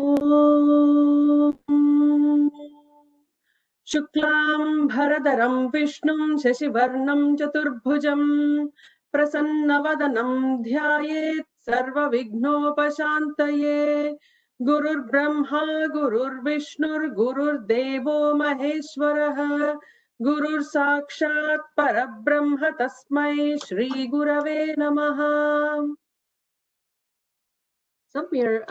ॐ शुक्लां भरधरं विष्णुं शशिवर्णं चतुर्भुजं प्रसन्नवदनं ध्यायेत् सर्वविघ्नोपशान्तये गुरुर्ब्रह्मा गुरुर्विष्णुर्गुरुर्देवो महेश्वरः गुरुर्साक्षात् परब्रह्म तस्मै श्रीगुरवे नमः. So we are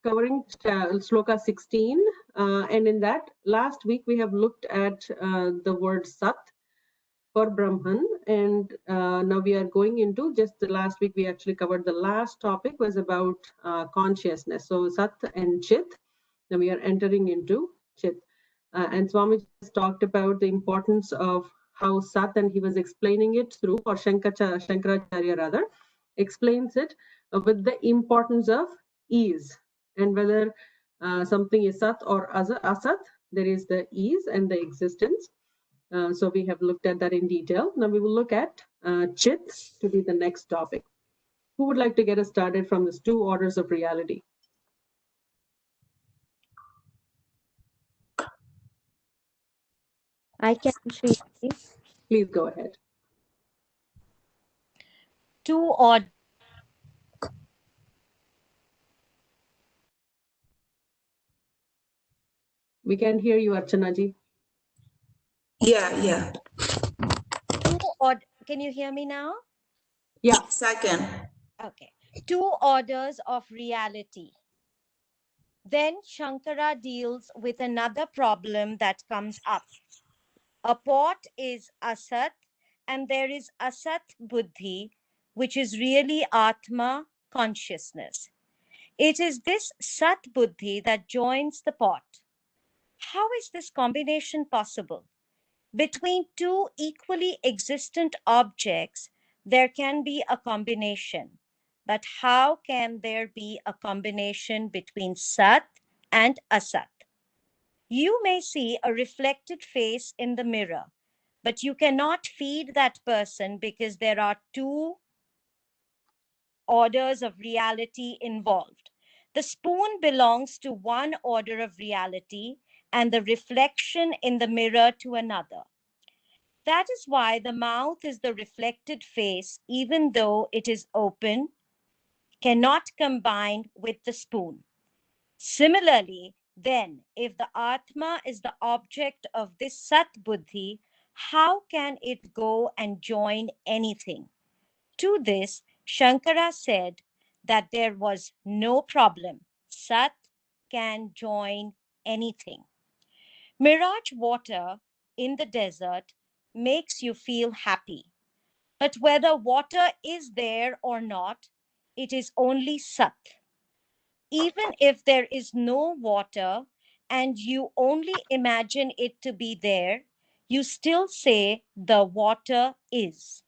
covering sloka 16, and in that last week we have looked at the word sat for Brahman, and now we are going into just the last week we actually covered the last topic was about consciousness. So sat and chit. Now we are entering into chit, and Swami just talked about the importance of how sat, and he was explaining it through, or Shankaracharya rather, explains it with the importance of ease, and whether something is sat or asat, there is the ease and the existence. So we have looked at that in detail. Now we will look at chit to be the next topic. Who would like to get us started from these two orders of reality? I can see Please go ahead. two or We can hear you, Archana ji. Yeah. two or can you hear me now? Yeah. Second. Okay. Two orders of reality. Then Shankara deals with another problem that comes up. A pot is asat and there is asat buddhi, which is really Atma consciousness. It is this sat buddhi that joins the pot. How is this combination possible? Between two equally existent objects, there can be a combination. But how can there be a combination between Sat and Asat? You may see a reflected face in the mirror, but you cannot feed that person because there are two orders of reality involved. The spoon belongs to one order of reality and the reflection in the mirror to another. That is why the mouth is the reflected face, even though it is open, cannot combine with the spoon. Similarly, then, if the Atma is the object of this Sat Buddhi, how can it go and join anything? To this, Shankara said that there was no problem. Sat can join anything. Mirage water in the desert makes you feel happy. But whether water is there or not, it is only Sat. Even if there is no water and you only imagine it to be there, you still say the water is.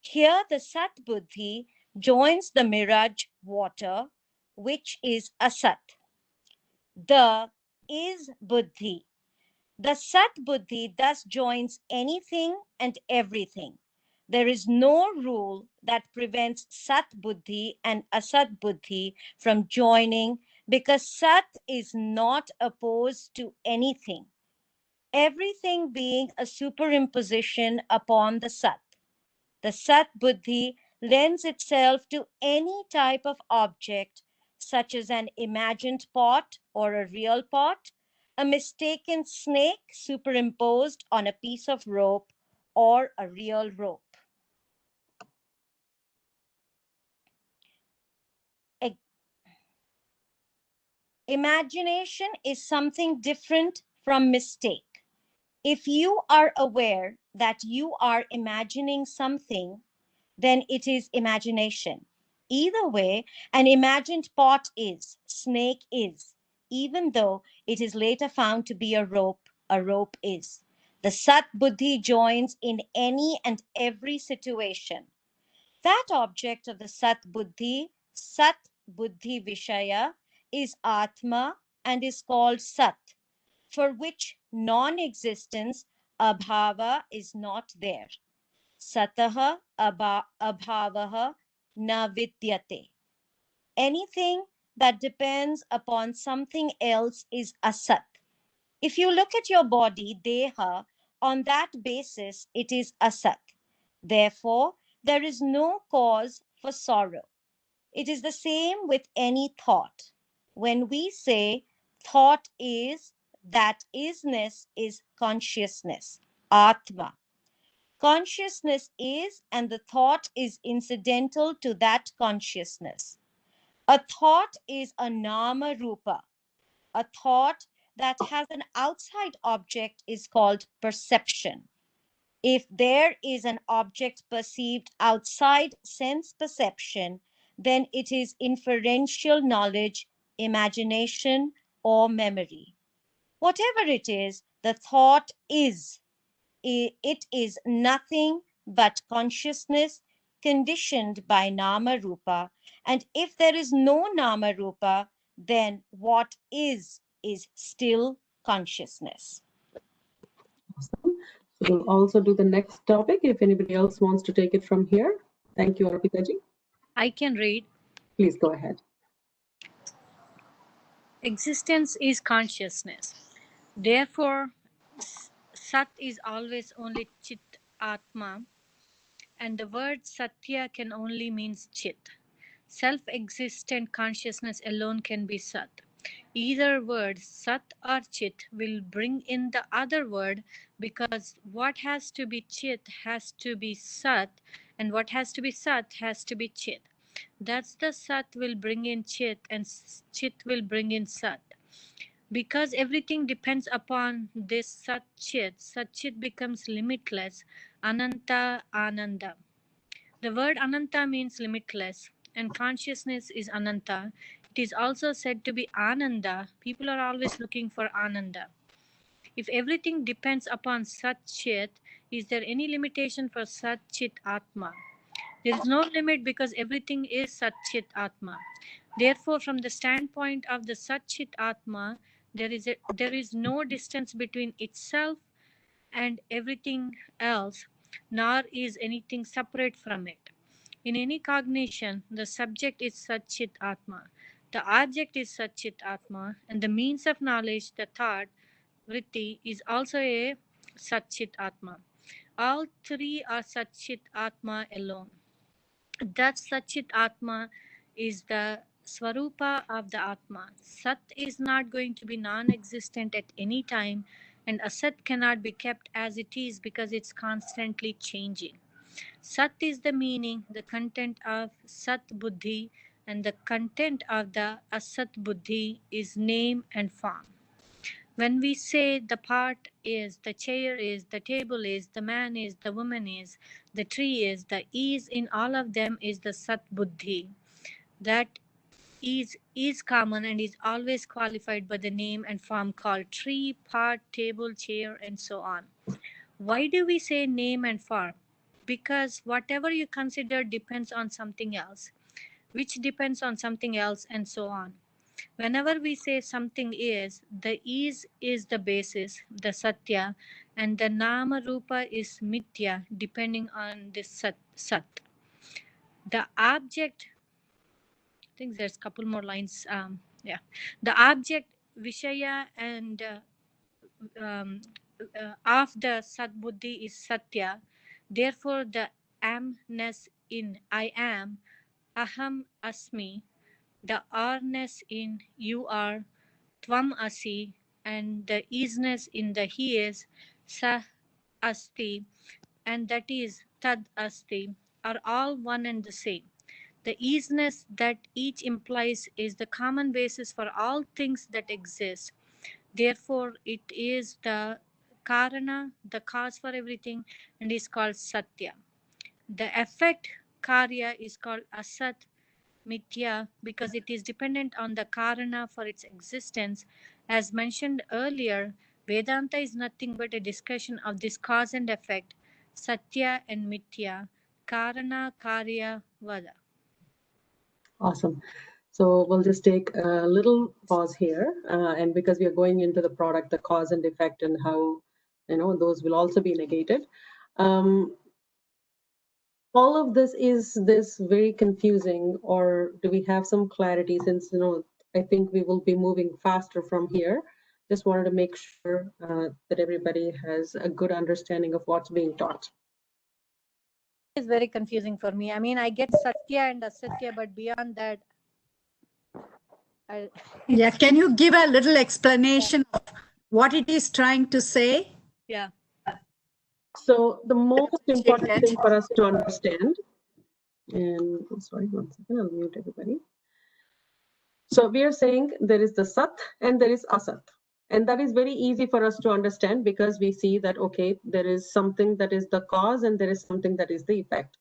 Here the Sat Buddhi joins the mirage water, which is Asat. The is Buddhi. The Sat Buddhi thus joins anything and everything. There is no rule that prevents Sat Buddhi and Asat Buddhi from joining because Sat is not opposed to anything. Everything being a superimposition upon the Sat. The Sat Buddhi lends itself to any type of object, such as an imagined pot or a real pot, a mistaken snake superimposed on a piece of rope, or a real rope. Imagination is something different from mistake. If you are aware that you are imagining something, then it is imagination. Either way, an imagined pot is, snake is, even though it is later found to be a rope is. The Sat Buddhi joins in any and every situation. That object of the Sat Buddhi Vishaya, is Atma and is called Sat, for which non-existence, abhava, is not there. Satah abhavaha na vidyate. Anything that depends upon something else is asat. If you look at your body, deha, on that basis, it is asat. Therefore, there is no cause for sorrow. It is the same with any thought. When we say thought is, that isness is consciousness, atma. Consciousness is, and the thought is incidental to that consciousness. A thought is a nama rupa. A thought that has an outside object is called perception. If there is an object perceived outside sense perception, then it is inferential knowledge, imagination, or memory. Whatever it is, the thought is. It is nothing but consciousness conditioned by nama rupa. And if there is no nama rupa, then what is still consciousness. Awesome. So we'll also do the next topic if anybody else wants to take it from here. Thank you, Arpita ji. I can read. Please go ahead. Existence is consciousness. Therefore, Sat is always only Chit Atma, and the word Satya can only mean Chit. Self-existent consciousness alone can be Sat. Either word, Sat or Chit, will bring in the other word, because what has to be Chit has to be Sat, and what has to be Sat has to be Chit. That's the Sat will bring in Chit, and Chit will bring in Sat. Because everything depends upon this Sat Chit becomes limitless, Ananta Ananda. The word Ananta means limitless, and consciousness is Ananta. It is also said to be Ananda. People are always looking for Ananda. If everything depends upon Sat Chit, is there any limitation for Sat Chit Atma? There is no limit, because everything is Sat Chit Atma. Therefore, from the standpoint of the Sat Chit Atma, there is no distance between itself and everything else, nor is anything separate from it. In any cognition, the subject is Sat Chit Atma, the object is Sat Chit Atma, and the means of knowledge, the thought, vritti, is also a Sat Chit Atma. All three are Sat Chit Atma alone. That Satchit Atma is the Swarupa of the Atma. Sat is not going to be non-existent at any time, and Asat cannot be kept as it is because it's constantly changing. Sat is the meaning, the content of Sat Buddhi, and the content of the Asat Buddhi is name and form. When we say the pot is, the chair is, the table is, the man is, the woman is, the tree is, the is in all of them is the Sat Buddhi. That is common and is always qualified by the name and form called tree, pot, table, chair, and so on. Why do we say name and form? Because whatever you consider depends on something else, which depends on something else, and so on. Whenever we say something is, the is the basis, the satya, and the nama rupa is mithya, depending on the sat. The object, I think there's a couple more lines. The object, vishaya, and of the sat buddhi is satya. Therefore, the amness in I am, aham asmi, the arness in you are, Tvam Asi, and the isness in the he is, Sa Asti, and that is Tad Asti, are all one and the same. The isness that each implies is the common basis for all things that exist. Therefore, it is the Karana, the cause for everything, and is called Satya. The effect, Karya, is called Asat, Mithya, because it is dependent on the Karana for its existence. As mentioned earlier, Vedanta is nothing but a discussion of this cause and effect, Satya and Mithya, Karana, Karya, Vada. Awesome. So we'll just take a little pause here, and because we are going into the product, the cause and effect, and how those will also be negated. all of this, is this very confusing, or do we have some clarity? Since I think we will be moving faster from here. Just wanted to make sure that everybody has a good understanding of what's being taught. It's very confusing for me. I mean, I get Satya and Asatya, but beyond that, yeah, can you give a little explanation of what it is trying to say? yeah. So the most important Appreciate thing it. for us to understand, and sorry, 1 second, I'll mute everybody. So we are saying there is the Sat and there is Asat. And that is very easy for us to understand because we see that, okay, there is something that is the cause and there is something that is the effect.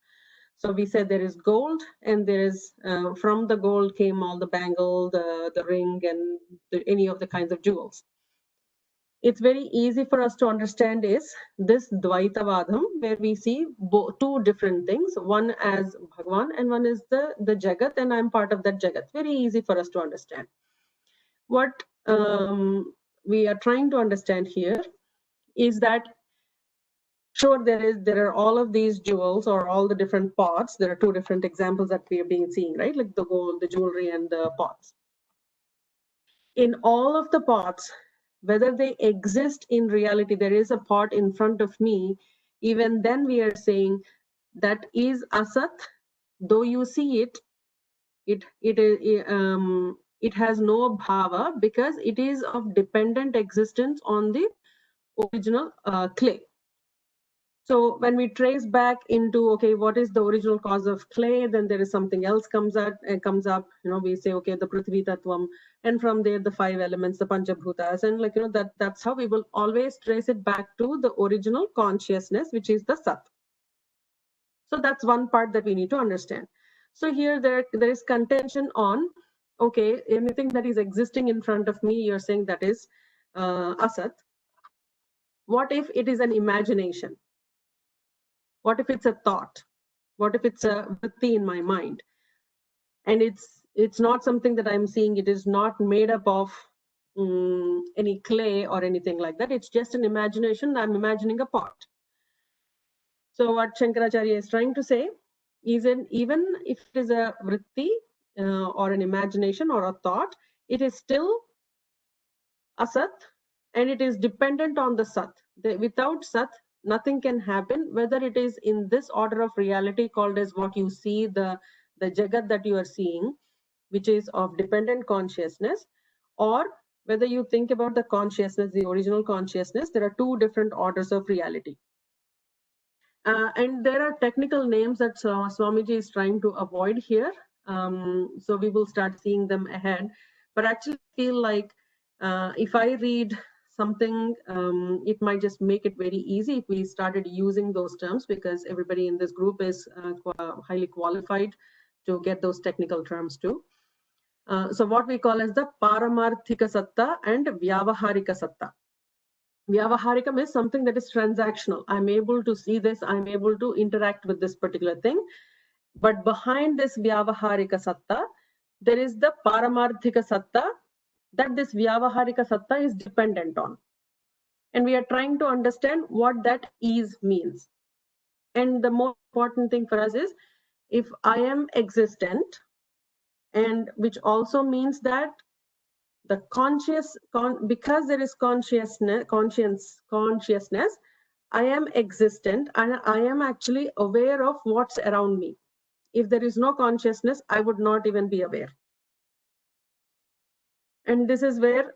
So we said there is gold, and there is, from the gold came all the bangle, the ring, and any of the kinds of jewels. It's very easy for us to understand is this Dvaitavadam, where we see two different things, one as Bhagwan and one is the Jagat, and I'm part of that Jagat. Very easy for us to understand. What we are trying to understand here is that, sure, there are all of these jewels or all the different pots. There are two different examples that we are being seeing, right? Like the gold, the jewelry, and the pots. In all of the pots, whether they exist in reality, there is a pot in front of me, even then we are saying that is asat. Though you see it, it has no bhava because it is of dependent existence on the original clay. So when we trace back into, okay, what is the original cause of clay, then there is something else comes up. We say, okay, the Prithvi Tattvam, and from there the 5 elements, the Panchabhutas, and that's how we will always trace it back to the original consciousness, which is the Sat. So that's one part that we need to understand. So here there is contention on, okay, anything that is existing in front of me, you're saying that is Asat. What if it is an imagination? What if it's a thought? What if it's a vritti in my mind? And it's not something that I'm seeing. It is not made up of any clay or anything like that. It's just an imagination. I'm imagining a pot. So what Shankaracharya is trying to say is that even if it is a vritti or an imagination or a thought, it is still asat, and it is dependent on the sat. Without sat, nothing can happen, whether it is in this order of reality called as what you see, the jagat that you are seeing, which is of dependent consciousness, or whether you think about the consciousness, the original consciousness. There are two different orders of reality. And there are technical names that Swamiji is trying to avoid here. So we will start seeing them ahead. But actually feel like if I read something, it might just make it very easy if we started using those terms, because everybody in this group is highly qualified to get those technical terms too. So what we call as the Paramarthika Satta and Vyavaharika Satta. Vyavaharikam is something that is transactional. I'm able to see this, I'm able to interact with this particular thing. But behind this Vyavaharika Satta, there is the Paramarthika Satta that this Vyavaharika Satta is dependent on. And we are trying to understand what that is means. And the most important thing for us is, if I am existent, and which also means that the because there is consciousness, I am existent and I am actually aware of what's around me. If there is no consciousness, I would not even be aware. And this is where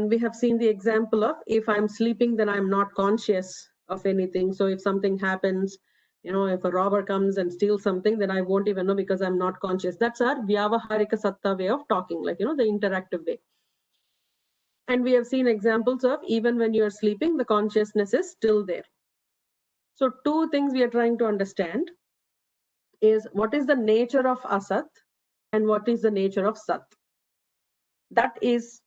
we have seen the example of, if I'm sleeping, then I'm not conscious of anything. So if something happens, if a robber comes and steals something, then I won't even know because I'm not conscious. That's our Vyavaharika Satta way of talking, the interactive way. And we have seen examples of, even when you're sleeping, the consciousness is still there. So two things we are trying to understand is, what is the nature of Asat and what is the nature of Sat. That is,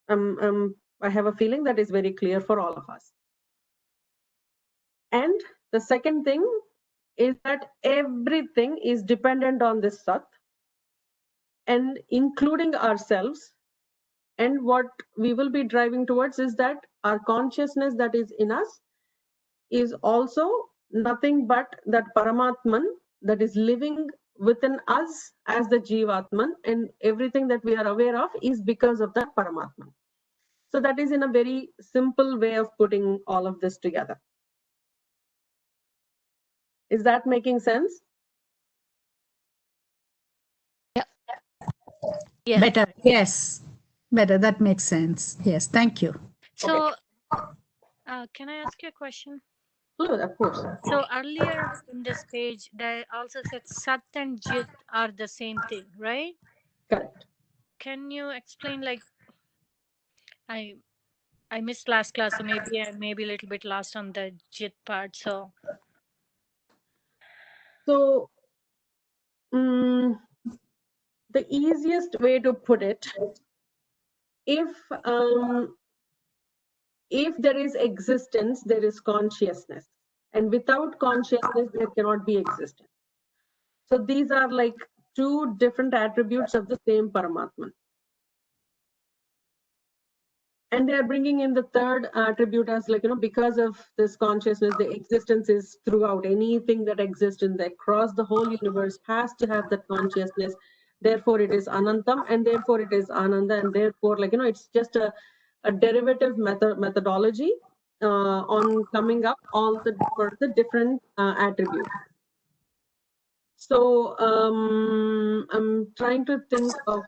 I have a feeling that is very clear for all of us. And the second thing is that everything is dependent on this Sat, and including ourselves. And what we will be driving towards is that our consciousness that is in us is also nothing but that Paramatman that is living within us as the Jivatman, and everything that we are aware of is because of that Paramatman. So that is in a very simple way of putting all of this together. Is that making sense? Yes. Better. Yes. Better. That makes sense. Yes. Thank you. So, can I ask you a question? Oh, of course. So earlier in this page, they also said Sat and Jit are the same thing, right? Correct. Can you explain? Like, I I missed last class, so maybe I may be a little bit lost on the Jit part. So So the easiest way to put it, if there is existence, there is consciousness, and without consciousness, there cannot be existence. So these are like two different attributes of the same Paramatman. And they are bringing in the third attribute as like, because of this consciousness, the existence is throughout. Anything that exists in the across the whole universe has to have that consciousness. Therefore, it is Anantam, and therefore it is Ananda, and therefore, like, it's just a derivative methodology on coming up all for the different attributes. So I'm trying to think of.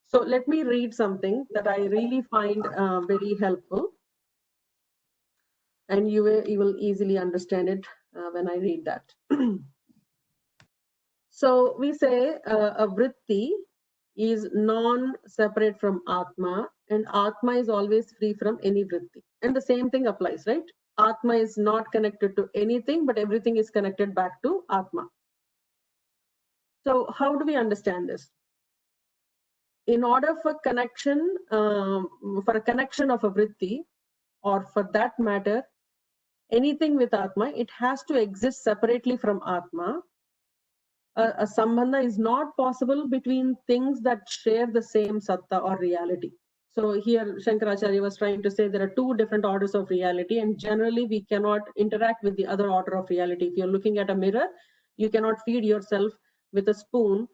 So let me read something that I really find very helpful, and you will easily understand it when I read that. So we say a vritti is non-separate from Atma, and Atma is always free from any vritti. And the same thing applies, right? Atma is not connected to anything, but everything is connected back to Atma. So how do we understand this? In order for connection, for a connection of a vritti, or for that matter, anything with Atma, it has to exist separately from Atma. A sambandha is not possible between things that share the same satta or reality. So here Shankaracharya was trying to say there are two different orders of reality, and generally we cannot interact with the other order of reality. If you're looking at a mirror, you cannot feed yourself with a spoon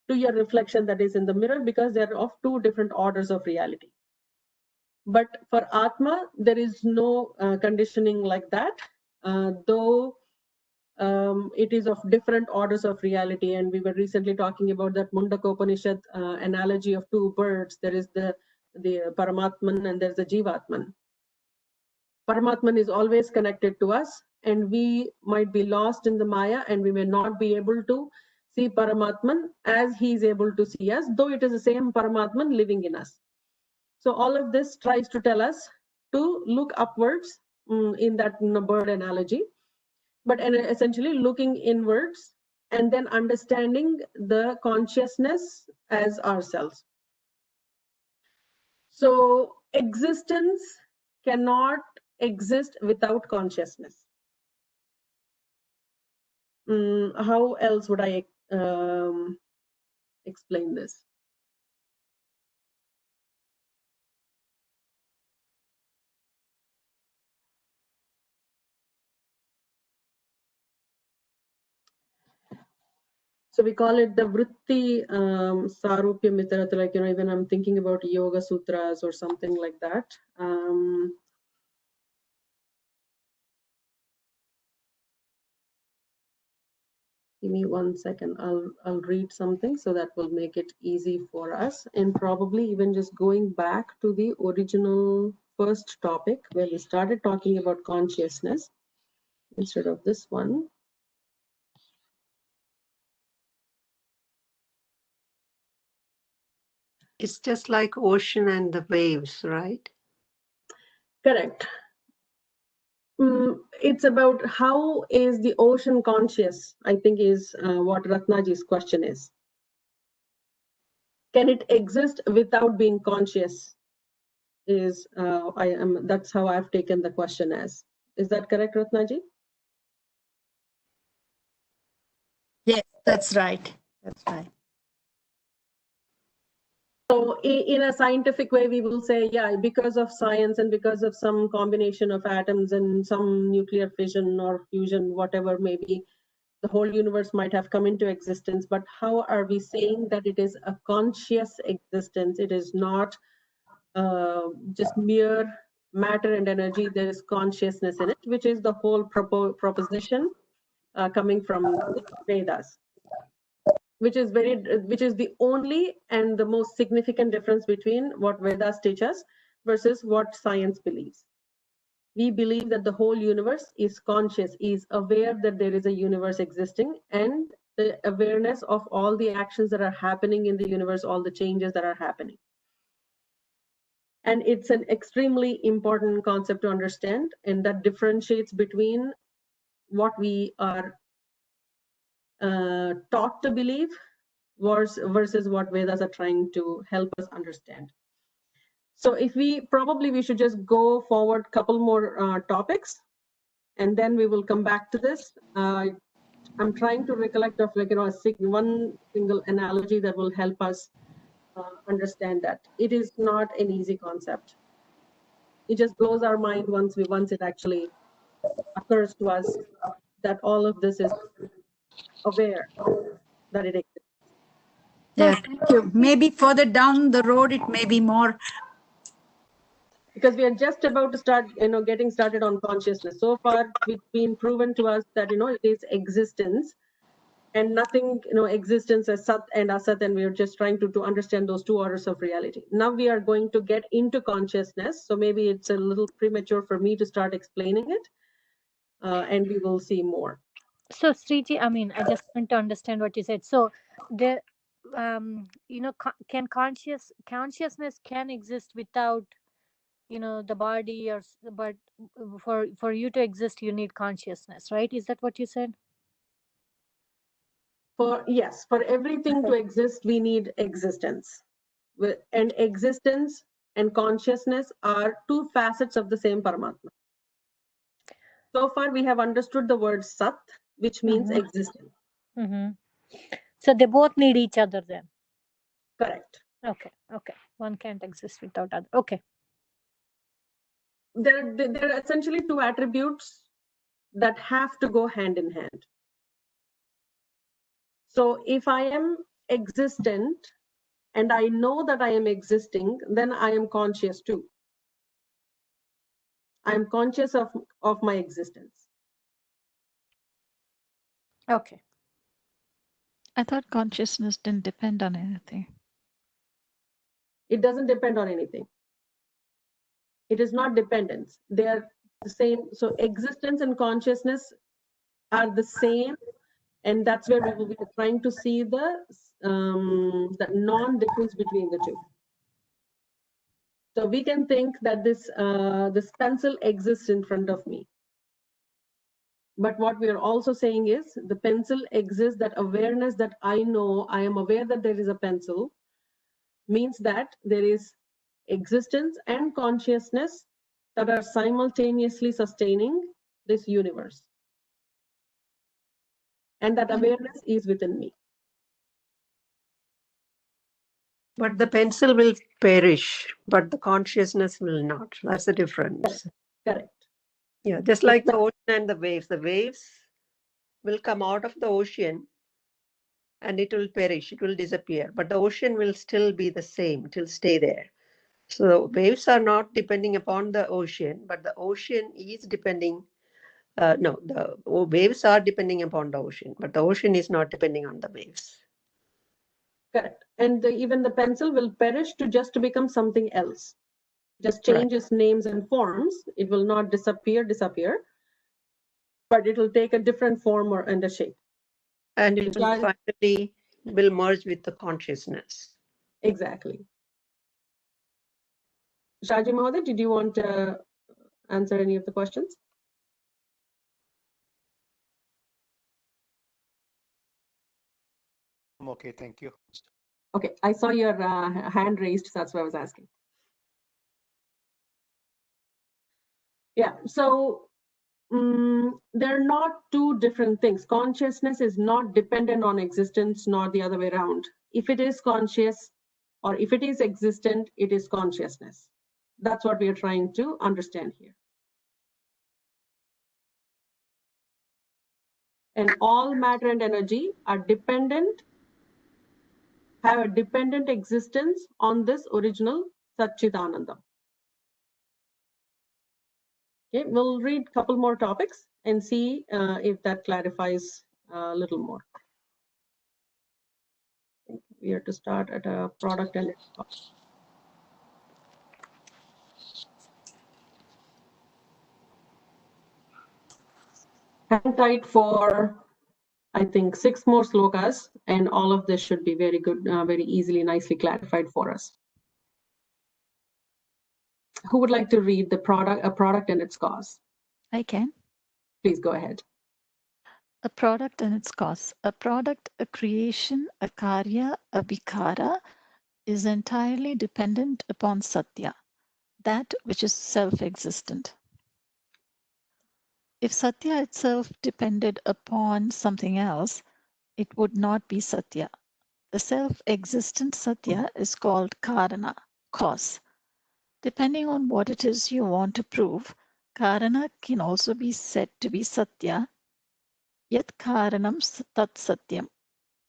to your reflection that is in the mirror, because they're of two different orders of reality. But for Atma, there is no conditioning like that, though it is of different orders of reality. And we were recently talking about that Mundakopanishad analogy of two birds. There is the Paramatman and there's the Jivatman. Paramatman is always connected to us, and we might be lost in the Maya, and we may not be able to see Paramatman as he is able to see us, though it is the same Paramatman living in us. So all of this tries to tell us to look upwards in that bird analogy, but essentially looking inwards and then understanding the consciousness as ourselves. So existence cannot exist without consciousness. How else would I explain this? So we call it the vritti sarupya mitra, like, even I'm thinking about yoga sutras or something like that. Give me 1 second. I'll read something so that will make it easy for us, and probably even just going back to the original first topic where we started talking about consciousness instead of this one. It's just like ocean and the waves, right? Correct. It's about how is the ocean conscious, I think is what Ratnaji's question is. Can it exist without being conscious? Is that's how I've taken the question as. Is that correct, Ratnaji? Yes, that's right. That's right. So in a scientific way, we will say, yeah, because of science and because of some combination of atoms and some nuclear fission or fusion, whatever maybe, the whole universe might have come into existence, but how are we saying that it is a conscious existence? It is not just mere matter and energy. There is consciousness in it, which is the whole proposition coming from the Vedas, which is the only and the most significant difference between what Vedas teach us versus what science believes. We believe that the whole universe is conscious, is aware that there is a universe existing, and the awareness of all the actions that are happening in the universe, all the changes that are happening. And it's an extremely important concept to understand, and that differentiates between what we are taught to believe versus what Vedas are trying to help us understand. So if we should just go forward a couple more topics, and then we will come back to this. I'm trying to recollect of one single analogy that will help us understand that. It is not an easy concept. It just blows our mind once it actually occurs to us that all of this is aware that it exists. Yeah, thank you. Maybe further down the road, it may be more. Because we are just about to start, getting started on consciousness. So far, it's been proven to us that, it is existence and nothing, existence as Sat and Asat, and we are just trying to understand those two orders of reality. Now we are going to get into consciousness. So maybe it's a little premature for me to start explaining it, and we will see more. So, Sriji, I just want to understand what you said. So, the can consciousness can exist without the body, but for you to exist, you need consciousness, right? Is that what you said? Yes, for everything to exist, we need existence. And existence and consciousness are two facets of the same Paramatma. So far, we have understood the word Sat, which means existence. So they both need each other then. Correct. Okay. One can't exist without other. Okay. There are essentially two attributes that have to go hand in hand. So if I am existent and I know that I am existing, then I am conscious too. I am conscious of my existence. Okay. I thought consciousness didn't depend on anything. It doesn't depend on anything. It is not dependence. They are the same. So existence and consciousness are the same, and that's where we will be trying to see the non-difference between the two. So we can think that this pencil exists in front of me. But what we are also saying is the pencil exists, that awareness that I know, I am aware that there is a pencil, means that there is existence and consciousness that are simultaneously sustaining this universe. And that awareness is within me. But the pencil will perish, but the consciousness will not. That's the difference. Correct. Yeah, just like the ocean and the waves. The waves will come out of the ocean and it will perish, it will disappear. But the ocean will still be the same, it will stay there. So the waves are not depending upon the ocean, but the ocean is depending. No, the waves are depending upon the ocean, but the ocean is not depending on the waves. Correct. And even the pencil will perish to become something else. Just change its names and forms. It will not disappear, but it will take a different form and a shape. And it will finally merge with the consciousness. Exactly. Shaji Mahoday, did you want to answer any of the questions? I'm okay, thank you. Okay, I saw your hand raised, so that's why I was asking. Yeah, so they're not two different things. Consciousness is not dependent on existence, nor the other way around. If it is conscious or if it is existent, it is consciousness. That's what we are trying to understand here. and all matter and energy are dependent, have a dependent existence on this original Satchidananda. Okay, we'll read a couple more topics and see if that clarifies a little more. We are to start at a product and its cost. Hang tight for, I think, 6 more slokas, and all of this should be very good, very easily, nicely clarified for us. Who would like to read a product and its cause? I can. Please go ahead. A product and its cause. A product, a creation, a karya, a vikara is entirely dependent upon satya, that which is self-existent. If satya itself depended upon something else, it would not be satya. The self-existent satya is called karana, cause. Depending on what it is you want to prove, karana can also be said to be satya, yet karanam tat satyam.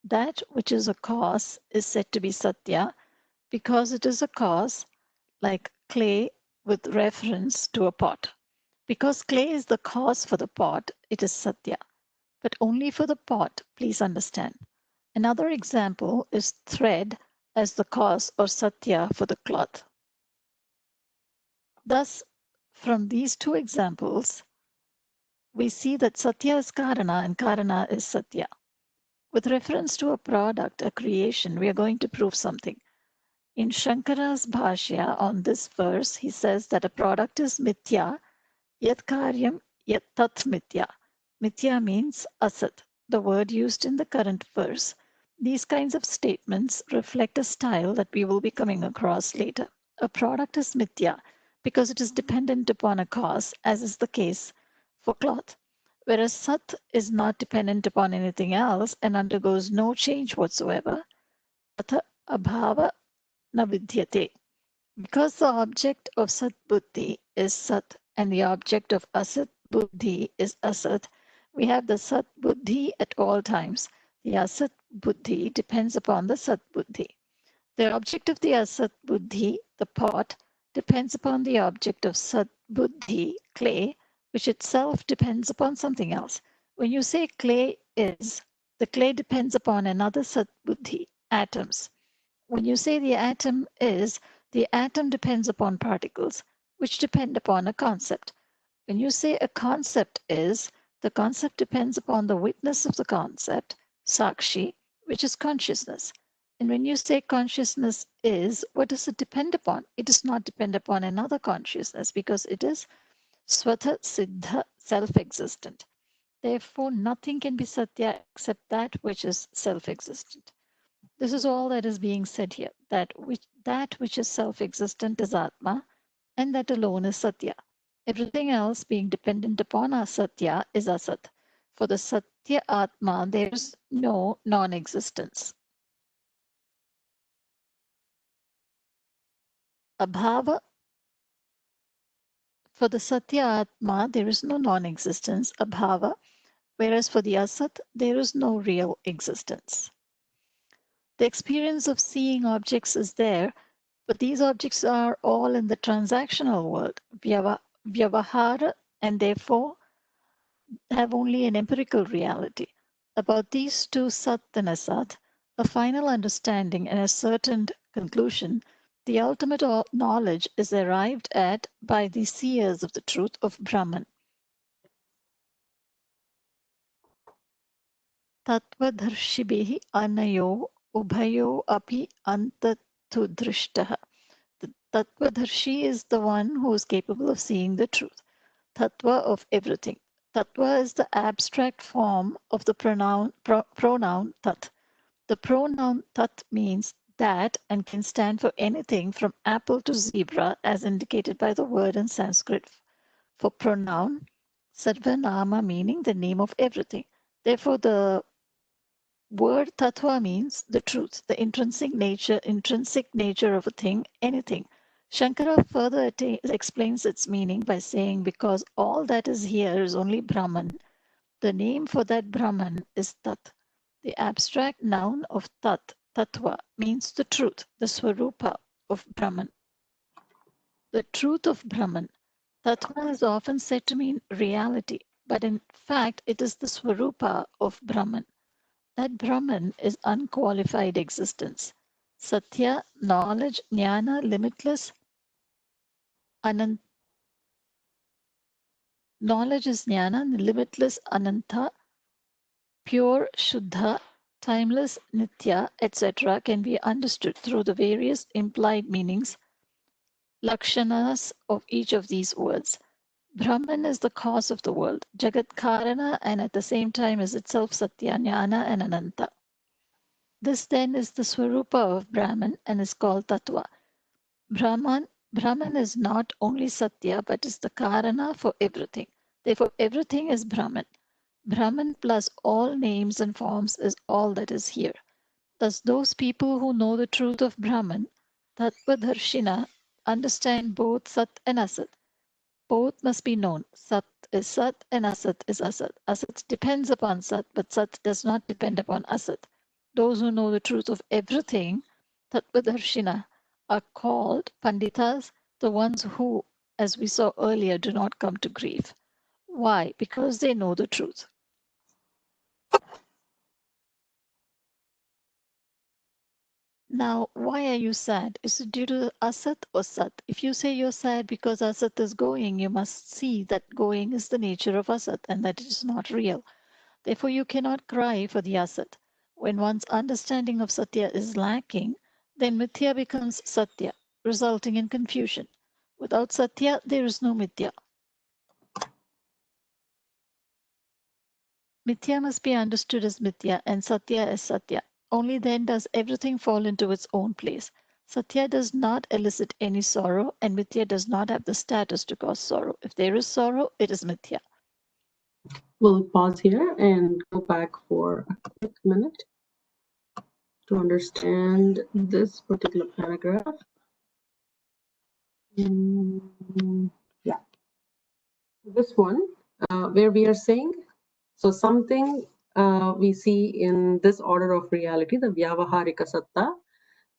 That which is a cause is said to be satya because it is a cause, like clay with reference to a pot. Because clay is the cause for the pot, it is satya, but only for the pot, please understand. Another example is thread as the cause or satya for the cloth. Thus, from these two examples, we see that satya is karana and karana is satya. With reference to a product, a creation, we are going to prove something. In Shankara's bhashya on this verse, he says that a product is mithya, yat karyam yat tat mithya. Mithya means asat, the word used in the current verse. These kinds of statements reflect a style that we will be coming across later. A product is mithya because it is dependent upon a cause, as is the case for cloth, whereas sat is not dependent upon anything else and undergoes no change whatsoever. Atha abhava na vidyate. Because the object of sat buddhi is sat and the object of asat buddhi is asat, we have the sat buddhi at all times. The asat buddhi depends upon the sat buddhi. The object of the asat buddhi, the pot, depends upon the object of sat buddhi, clay, which itself depends upon something else. When you say clay is, the clay depends upon another sat buddhi, atoms. When you say the atom is, the atom depends upon particles, which depend upon a concept. When you say a concept is, the concept depends upon the witness of the concept, sakshi, which is consciousness. And when you say consciousness is, what does it depend upon? It does not depend upon another consciousness because it is swatha siddha, self-existent. Therefore, nothing can be satya except that which is self-existent. This is all that is being said here, that which is self-existent is Atma, and that alone is Satya. Everything else being dependent upon asatya is asat. For the Satya Atma, there is no non-existence. Abhava, for the Satya Atma, there is no non-existence, abhava, whereas for the asat, there is no real existence. The experience of seeing objects is there, but these objects are all in the transactional world, vyavahara, and therefore have only an empirical reality. About these two sat and asat, a final understanding and a certain conclusion, the ultimate knowledge is arrived at by the seers of the truth of Brahman. Tattvadarshibihi anayo ubhayo api antatu drishtaha. The Tattvadarshi is the one who is capable of seeing the truth, Tattva of everything. Tattva is the abstract form of the pronoun Tat. The pronoun Tat means that and can stand for anything from apple to zebra as indicated by the word in Sanskrit for pronoun, Sarvanama meaning the name of everything. Therefore, the word tattva means the truth, the intrinsic nature of a thing, anything. Shankara further explains its meaning by saying, because all that is here is only Brahman, The name for that Brahman is Tat. The abstract noun of Tat, Tattva, means the truth, the Swarupa of Brahman. The truth of Brahman. Tattva is often said to mean reality, but in fact it is the Swarupa of Brahman. That Brahman is unqualified existence. Satya, knowledge, jnana, limitless, anant. Knowledge is jnana, limitless, ananta, pure, shuddha, timeless, nitya, etc. can be understood through the various implied meanings, lakshanas of each of these words. Brahman is the cause of the world, Jagat Karana, and at the same time is itself Satya, Jnana, and Ananta. This then is the Swarupa of Brahman and is called Tattva. Brahman is not only Satya but is the Karana for everything. Therefore, everything is Brahman. Brahman plus all names and forms is all that is here. Thus, those people who know the truth of Brahman, Tattvadarshina, understand both Sat and Asat. Both must be known. Sat is Sat and Asat is Asat. Asat depends upon Sat, but Sat does not depend upon Asat. Those who know the truth of everything, Tattvadarshina, are called Panditas, the ones who, as we saw earlier, do not come to grief. Why? Because they know the truth. Now, why are you sad? Is it due to Asat or Sat? If you say you're sad because Asat is going, you must see that going is the nature of Asat and that it is not real. Therefore, you cannot cry for the Asat. When one's understanding of Satya is lacking, then Mithya becomes Satya, resulting in confusion. Without Satya, there is no Mithya. Mithya must be understood as Mithya and Satya as Satya. Only then does everything fall into its own place. Satya does not elicit any sorrow, and Mithya does not have the status to cause sorrow. If there is sorrow, it is Mithya. We'll pause here and go back for a quick minute to understand this particular paragraph. Yeah, this one where we are saying, so something we see in this order of reality, the Vyavaharika Satta,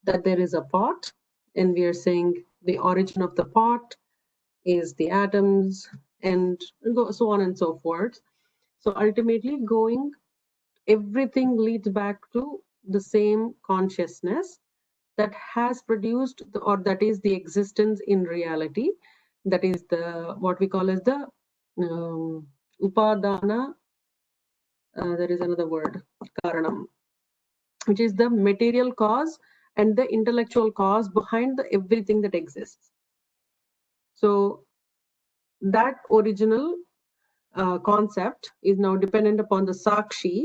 that there is a pot, and we are saying the origin of the pot is the atoms, and so on and so forth. So ultimately, everything leads back to the same consciousness that has produced or that is the existence in reality. That is the what we call as the upadana. There is another word, karanam, which is the material cause and the intellectual cause behind everything that exists. So that original concept is now dependent upon the sakshi.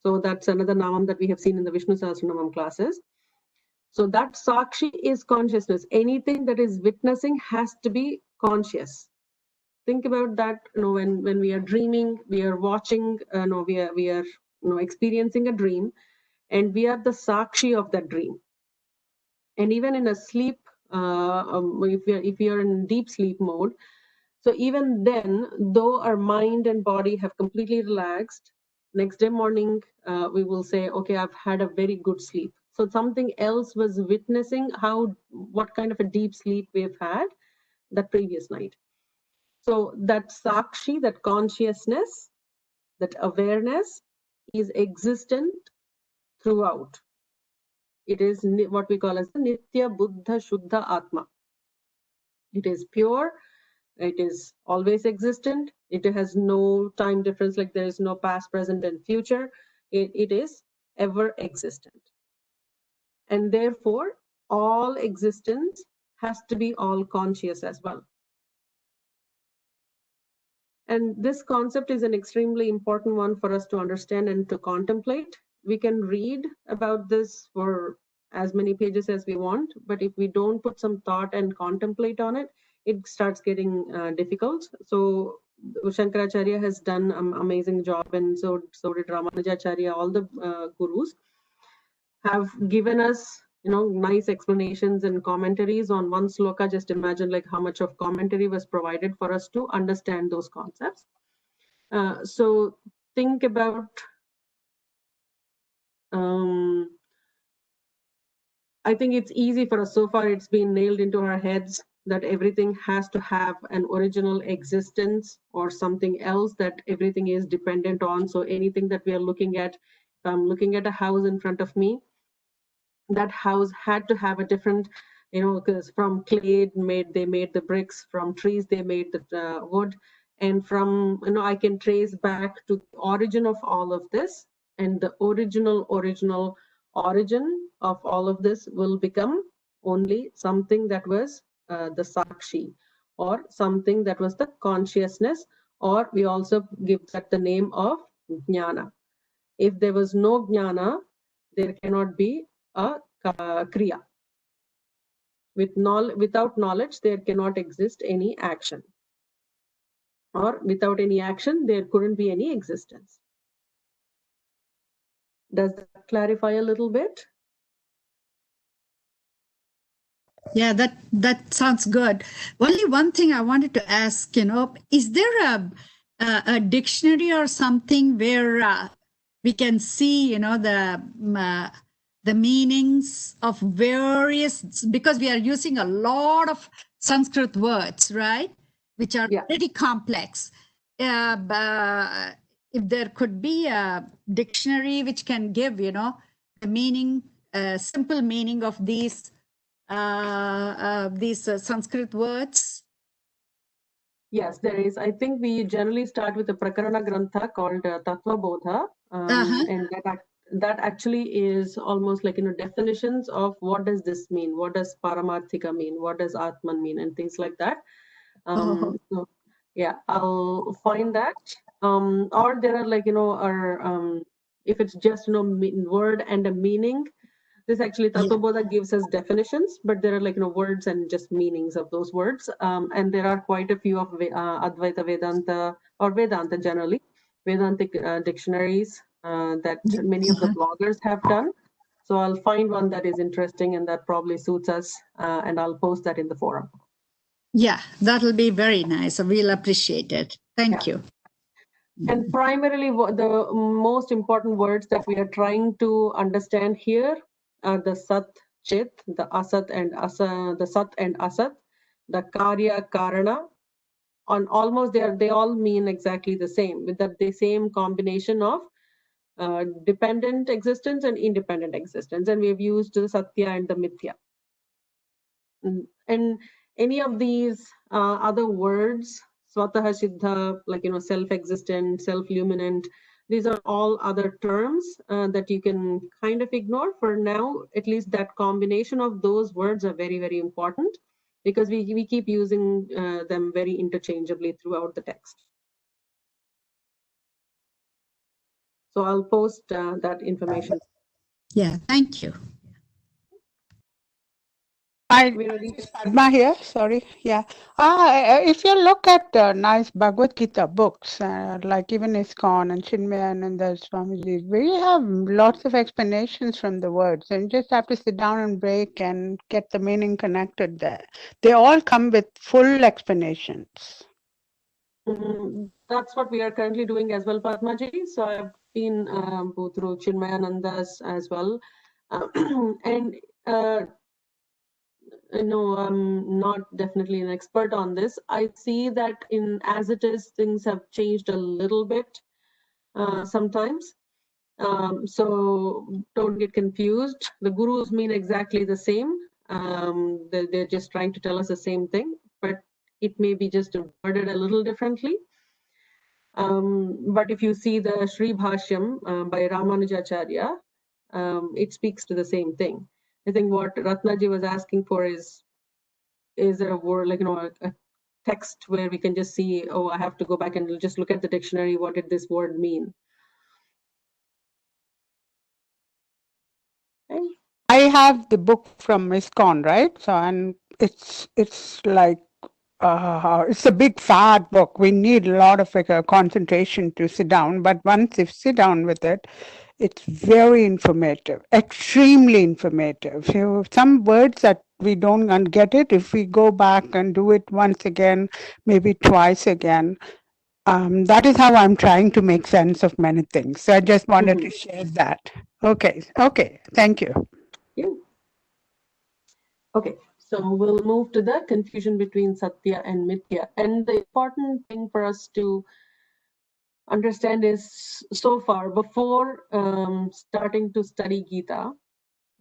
So that's another namam that we have seen in the Vishnu Sahasranamam classes. So that sakshi is consciousness. Anything that is witnessing has to be conscious. Think about that. When we are dreaming, we are watching. We are experiencing a dream, and we are the sakshi of that dream. And even in a sleep, if we are in deep sleep mode, so even then, though our mind and body have completely relaxed, next day morning, we will say, okay, I've had a very good sleep. So something else was witnessing what kind of a deep sleep we've had that previous night. So that sakshi, that consciousness, that awareness is existent throughout. It is what we call as the Nitya Buddha Shuddha Atma. It is pure. It is always existent. It has no time difference, like there is no past, present, and future. It is ever existent. And therefore, all existence has to be all conscious as well. And this concept is an extremely important one for us to understand and to contemplate. We can read about this for as many pages as we want, but if we don't put some thought and contemplate on it, it starts getting difficult. So Shankaracharya has done an amazing job, and so did Ramanujacharya. All the gurus have given us nice explanations and commentaries on one sloka. Just imagine like how much of commentary was provided for us to understand those concepts. So think about, I think it's easy for us. So far, it's been nailed into our heads that everything has to have an original existence or something else that everything is dependent on. So anything that we are looking at, looking at a house in front of me, that house had to have a different, because from clay they made the bricks, from trees they made the wood, and from, I can trace back to the origin of all of this, and the original origin of all of this will become only something that was the sakshi, or something that was the consciousness, or we also give that the name of jnana. If there was no jnana, there cannot be a kriya. Without knowledge, there cannot exist any action. Or without any action, there couldn't be any existence. Does that clarify a little bit? Yeah, that sounds good. Only one thing I wanted to ask, is there a dictionary or something where we can see, the meanings of various, because we are using a lot of Sanskrit words, right? Which are pretty complex. If there could be a dictionary which can give, the meaning, simple meaning of these Sanskrit words? Yes, there is. I think we generally start with a Prakarana Grantha called Tattva Bodha, and that actually is almost like, definitions of what does this mean, what does Paramarthika mean, what does Atman mean, and things like that. So, yeah, I'll find that. Or there are like, if it's just, word and a meaning, this actually Tattvabodha gives us definitions, but there are like, words and just meanings of those words. And there are quite a few of Advaita Vedanta, or Vedanta generally, Vedantic dictionaries that many of the bloggers have done. So I'll find one that is interesting and that probably suits us, and I'll post that in the forum. Yeah, that'll be very nice. We'll appreciate it. Thank you. And primarily, the most important words that we are trying to understand here are the Sat, Chit, the Asat and Asa, the Sat and Asat, the Karya, Karana. On almost they all mean exactly the same, with the same combination of dependent existence and independent existence. And we've used the Satya and the Mithya. And any of these other words, Swataha Siddha, like, self-existent, self-luminant, these are all other terms that you can kind of ignore for now. At least that combination of those words are very, very important, because we keep using them very interchangeably throughout the text. So I'll post that information. Yeah, thank you. Padma here, sorry. Yeah. If you look at nice Bhagavad Gita books, like even ISKCON and Chinmayananda Swamiji, we have lots of explanations from the words, and you just have to sit down and break and get the meaning connected there. They all come with full explanations. That's what we are currently doing as well, Padmaji. So I've been through Chinmayananda's as well. And no, I'm not definitely an expert on this. I see that as it is, things have changed a little bit sometimes. So don't get confused. The gurus mean exactly the same. They're just trying to tell us the same thing, but it may be just worded a little differently. But if you see the Sri Bhasyam by Ramanujacharya, it speaks to the same thing. I think what Ratnaji was asking for is there a word, like, a text where we can just see, oh, I have to go back and just look at the dictionary. What did this word mean? Okay. I have the book from ISKCON, right? So, and it's like, it's a big fat book. We need a lot of concentration to sit down. But once you sit down with it, it's very informative, extremely informative. Some words that we don't get it, if we go back and do it once again, maybe twice again, That is how I'm trying to make sense of many things. So I just wanted to share that. Okay. Thank you. Yeah. Okay, so we'll move to the confusion between Satya and Mithya. And the important thing for us to understand is, so far, before starting to study Gita,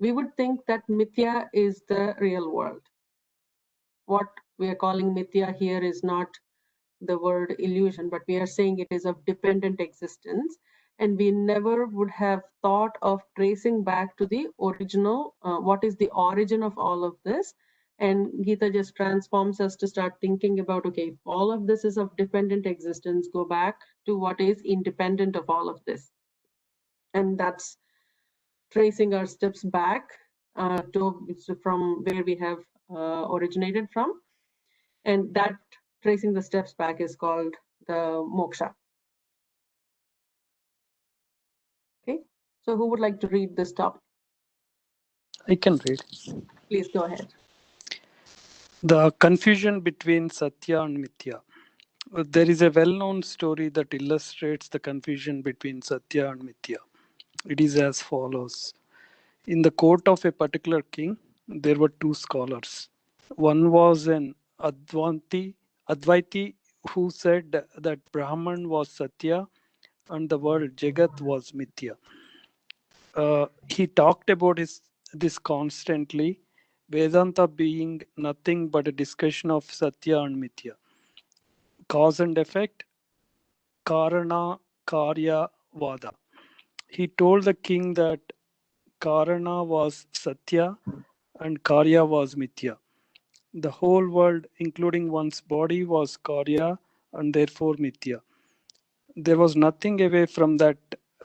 we would think that Mithya is the real world. What we are calling Mithya here is not the word illusion, but we are saying it is of dependent existence. And we never would have thought of tracing back to the original, what is the origin of all of this. And Gita just transforms us to start thinking about, okay, if all of this is of dependent existence, go back to what is independent of all of this. And that's tracing our steps back from where we have originated from. And that tracing the steps back is called the moksha. Okay, so who would like to read this topic? I can read. Please go ahead. The confusion between Satya and Mithya. There is a well-known story that illustrates the confusion between Satya and Mithya. It is as follows. In the court of a particular king, there were two scholars. One was an Advaiti who said that Brahman was Satya and the world Jagat was Mithya. He talked about this constantly, Vedanta being nothing but a discussion of Satya and Mithya. Cause and effect, Karana Karya Vada. He told the king that Karana was Satya and Karya was Mithya. The whole world, including one's body, was Karya and therefore Mithya. There was nothing away from that.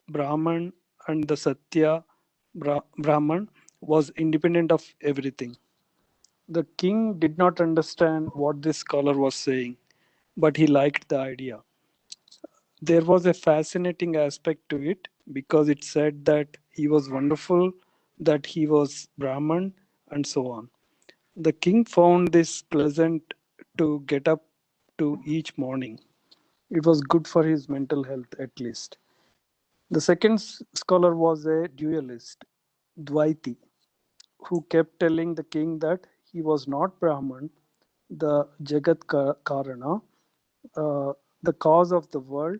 Brahman and the Satya Brahman was independent of everything. The king did not understand what this scholar was saying, but he liked the idea. There was a fascinating aspect to it because it said that he was wonderful, that he was Brahman, and so on. The king found this pleasant to get up to each morning. It was good for his mental health, at least. The second scholar was a dualist, Dvaiti, who kept telling the king that he was not Brahman, the Jagat Karana, the cause of the world,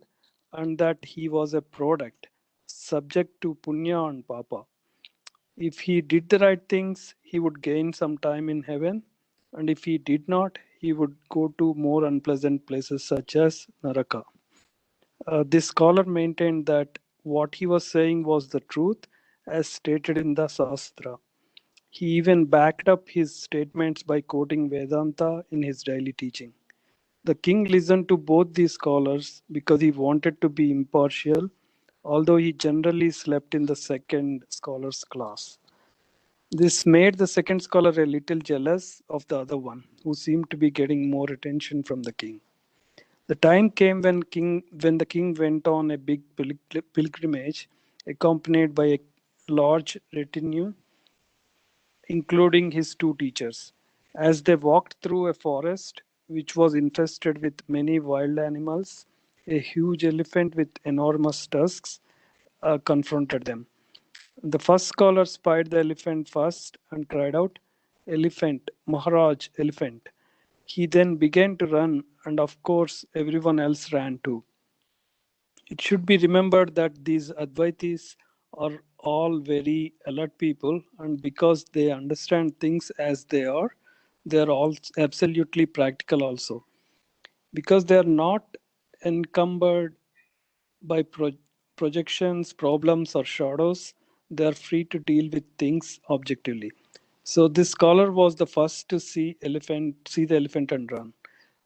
and that he was a product, subject to Punya and Papa. If he did the right things, he would gain some time in heaven, and if he did not, he would go to more unpleasant places such as Naraka. This scholar maintained that what he was saying was the truth as stated in the Sastra. He even backed up his statements by quoting Vedanta in his daily teaching. The king listened to both these scholars because he wanted to be impartial, although he generally slept in the second scholar's class. This made the second scholar a little jealous of the other one, who seemed to be getting more attention from the king. The time came when the king went on a big pilgrimage, accompanied by a large retinue, including his two teachers. As they walked through a forest which was infested with many wild animals, a huge elephant with enormous tusks confronted them. The first scholar spied the elephant first and cried out, "Elephant, Maharaj, elephant." He then began to run, and of course, everyone else ran too. It should be remembered that these Advaitis are all very alert people, and because they understand things as they are all absolutely practical also. Because they are not encumbered by projections, problems, or shadows, they are free to deal with things objectively. So this scholar was the first to see the elephant and run.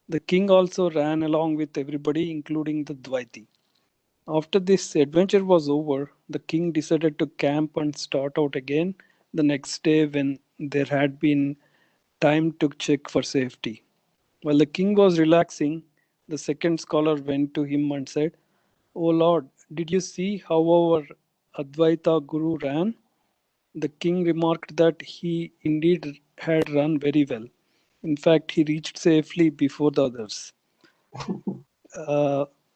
The king also ran along with everybody, including the Dvaiti. After this adventure was over, the king decided to camp and start out again the next day when there had been time to check for safety. While the king was relaxing, the second scholar went to him and said, "O Lord, did you see how our Advaita Guru ran?" The king remarked that he indeed had run very well. In fact, he reached safely before the others.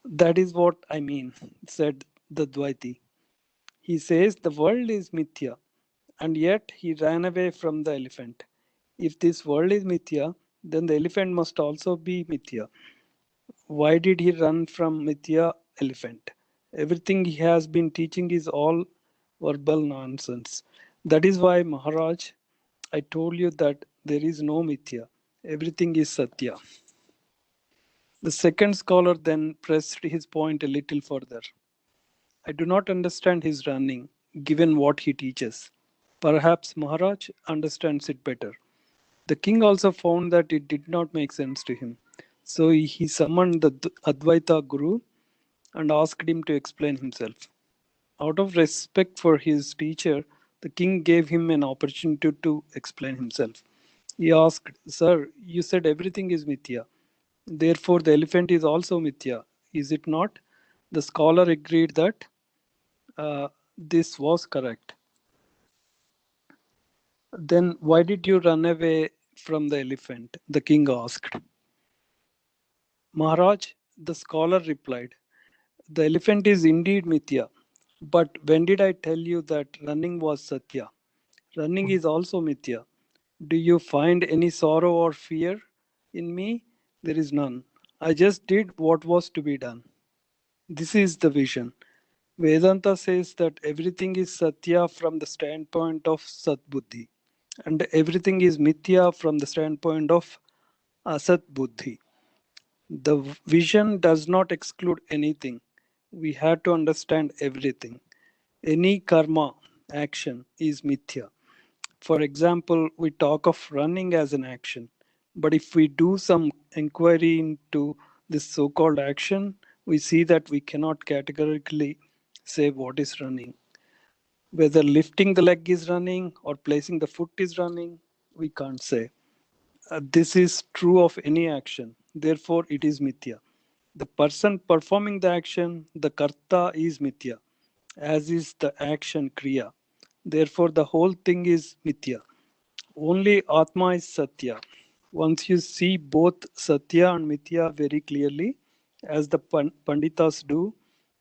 That is what I mean, said the Dvaiti. He says the world is mithya, and yet he ran away from the elephant. If this world is mithya, then the elephant must also be mithya. Why did he run from mithya elephant? Everything he has been teaching is all verbal nonsense. That is why, Maharaj, I told you that there is no mithya. Everything is satya. The second scholar then pressed his point a little further. I do not understand his running, given what he teaches. Perhaps Maharaj understands it better. The king also found that it did not make sense to him. So he summoned the Advaita Guru and asked him to explain himself. Out of respect for his teacher, the king gave him an opportunity to explain himself. He asked, Sir, you said everything is mithya. Therefore, the elephant is also mithya. Is it not? The scholar agreed that this was correct. Then why did you run away from the elephant? The king asked. Maharaj, the scholar replied, the elephant is indeed mithya. But when did I tell you that running was satya? Running is also mithya. Do you find any sorrow or fear in me? There is none. I just did what was to be done. This is the vision. Vedanta says that everything is satya from the standpoint of Sat Buddhi, and everything is mithya from the standpoint of Asat Buddhi. The vision does not exclude anything. We have to understand everything. Any karma, action, is mithya. For example, we talk of running as an action, but if we do some inquiry into this so called action, we see that we cannot categorically say what is running. Whether lifting the leg is running or placing the foot is running, we can't say. This is true of any action, therefore, it is mithya. The person performing the action, the karta, is mithya, as is the action kriya. Therefore, the whole thing is mithya. Only Atma is Satya. Once you see both Satya and Mithya very clearly, as the Panditas do,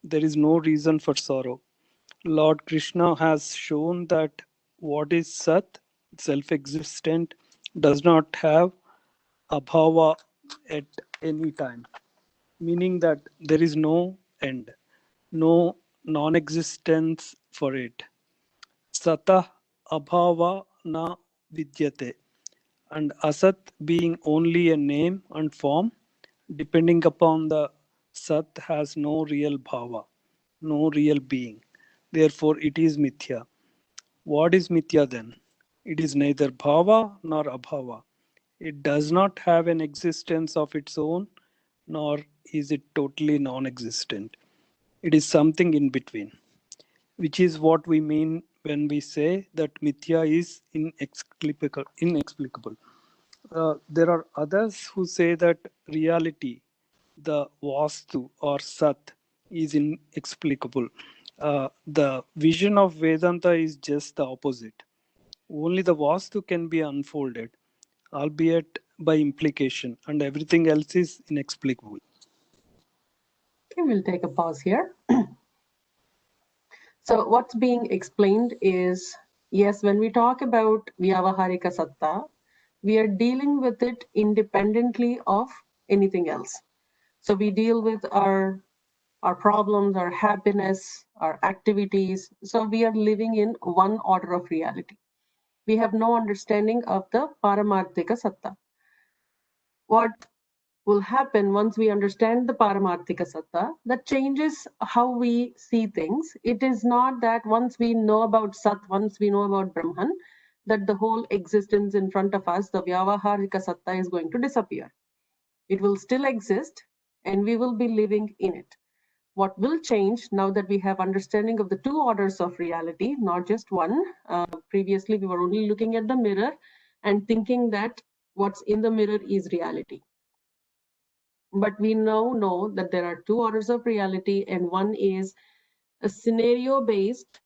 there is no reason for sorrow. Lord Krishna has shown that what is Sat, self-existent, does not have abhava at any time, meaning that there is no end, no non-existence for it. Satah abhava na vidyate, and asat being only a name and form, depending upon the sat, has no real bhava, no real being. Therefore, it is mithya. What is mithya then? It is neither bhava nor abhava. It does not have an existence of its own, nor is it totally non existent. It is something in between, which is what we mean when we say that mithya is inexplicable. There are others who say that reality, the vastu or sat, is inexplicable. The vision of Vedanta is just the opposite. Only the vastu can be unfolded, albeit by implication, and everything else is inexplicable. Okay, we'll take a pause here. So what's being explained is, yes, when we talk about Vyavaharika Satta, we are dealing with it independently of anything else. So we deal with our problems, our happiness, our activities. So we are living in one order of reality. We have no understanding of the Paramarthika Satta. What will happen once we understand the Paramarthika Satta, that changes how we see things. It is not that once we know about Sat, once we know about Brahman, that the whole existence in front of us, the Vyavaharika Satta, is going to disappear. It will still exist and we will be living in it. What will change now that we have understanding of the two orders of reality, not just one. Previously, we were only looking at the mirror and thinking that what's in the mirror is reality. But we now know that there are two orders of reality, and one is a scenario-based,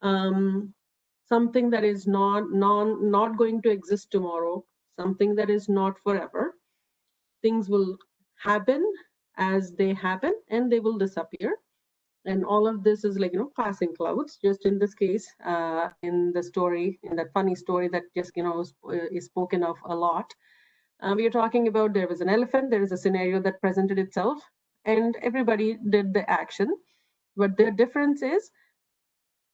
something that is not going to exist tomorrow, something that is not forever. Things will happen as they happen, and they will disappear. And all of this is like, passing clouds. Just in this case, in the story, in that funny story that just, is spoken of a lot. We are talking about there was an elephant, there is a scenario that presented itself, and everybody did the action. But the difference is